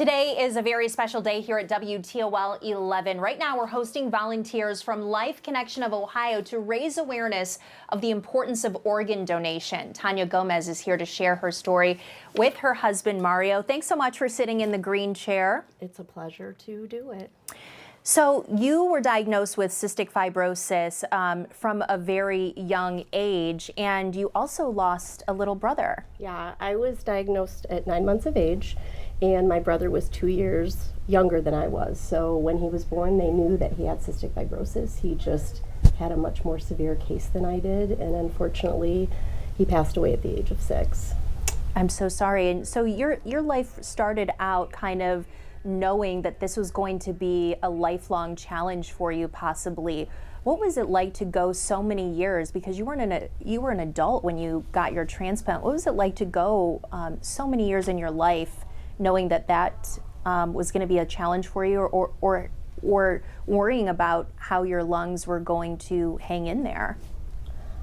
Today is a very special day here at WTOL 11. Right now we're hosting volunteers from Life Connection of Ohio to raise awareness of the importance of organ donation. Tonya Gomez is here to share her story with her husband Mario. Thanks so much for sitting in the green chair. It's a pleasure to do it. So you were diagnosed with cystic fibrosis from a very young age, and you also lost a little brother. Yeah, I was diagnosed at 9 months of age, and my brother was 2 years younger than I was. So when he was born, they knew that he had cystic fibrosis. He just had a much more severe case than I did, and unfortunately, he passed away at the age of 6. I'm so sorry. And so your life started out kind of knowing that this was going to be a lifelong challenge for you, possibly. What was it like to go so many years, because you were an adult when you got your transplant? What was it like to go so many years in your life knowing that was going to be a challenge for you, or worrying about how your lungs were going to hang in there?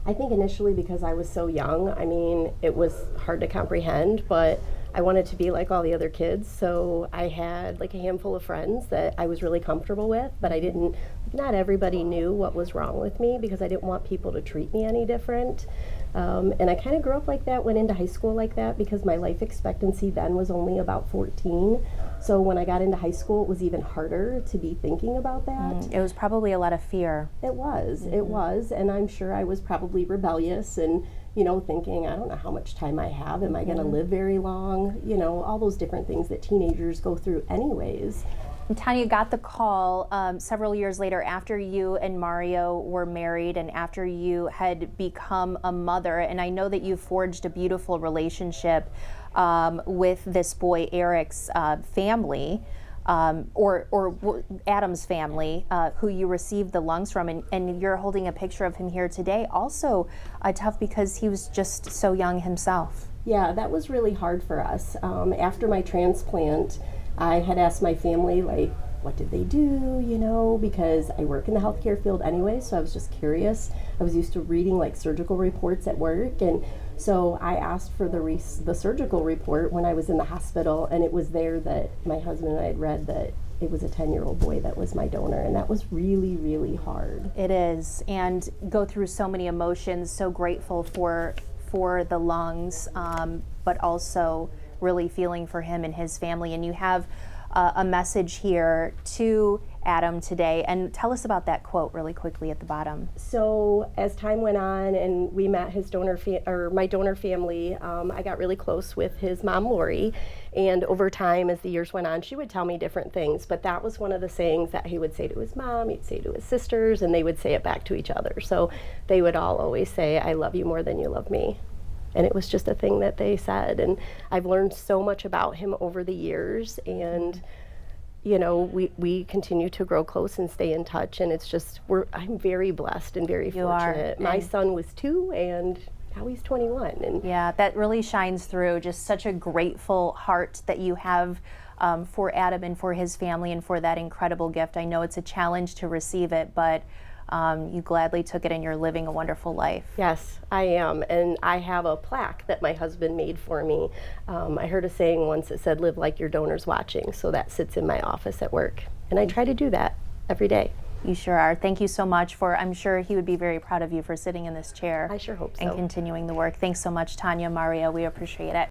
I think initially, because I was so young, I mean, it was hard to comprehend, but I wanted to be like all the other kids, so I had like a handful of friends that I was really comfortable with, but not everybody knew what was wrong with me, because I didn't want people to treat me any different. And I kind of grew up like that, went into high school like that, because my life expectancy then was only about 14. So when I got into high school, it was even harder to be thinking about that. It was probably a lot of fear. It was, and I'm sure I was probably rebellious and, thinking, I don't know how much time I have, am I going to live very long? All those different things that teenagers go through anyways. And Tonya got the call several years later, after you and Mario were married and after you had become a mother. And I know that you forged a beautiful relationship with this boy Eric's family, or Adam's family, who you received the lungs from. And you're holding a picture of him here today. Also tough, because he was just so young himself. Yeah, that was really hard for us. After my transplant, I had asked my family, like, what did they do, because I work in the healthcare field anyway, so I was just curious. I was used to reading like surgical reports at work, and so I asked for the surgical report when I was in the hospital, and it was there that my husband and I had read that it was a 10-year-old boy that was my donor, and that was really, really hard. It is, and go through so many emotions, so grateful for the lungs, but also really feeling for him and his family. And you have a message here to Adam today, and tell us about that quote really quickly at the bottom. So as time went on and we met his my donor family, I got really close with his mom, Lori, and over time, as the years went on, she would tell me different things, but that was one of the sayings that he would say to his mom, he'd say to his sisters, and they would say it back to each other. So they would all always say, I love you more than you love me. And it was just a thing that they said. And I've learned so much about him over the years. And, we continue to grow close and stay in touch. And it's just, I'm very blessed and very fortunate. My son was 2, and now he's 21. And yeah, that really shines through. Just such a grateful heart that you have for Adam and for his family and for that incredible gift. I know it's a challenge to receive it, but you gladly took it, and you're living a wonderful life. Yes, I am, and I have a plaque that my husband made for me. I heard a saying once that said, live like your donor's watching, so that sits in my office at work, and I try to do that every day. You sure are. Thank you so much I'm sure he would be very proud of you for sitting in this chair. I sure hope so. And continuing the work. Thanks so much, Tonya, Mario. We appreciate it.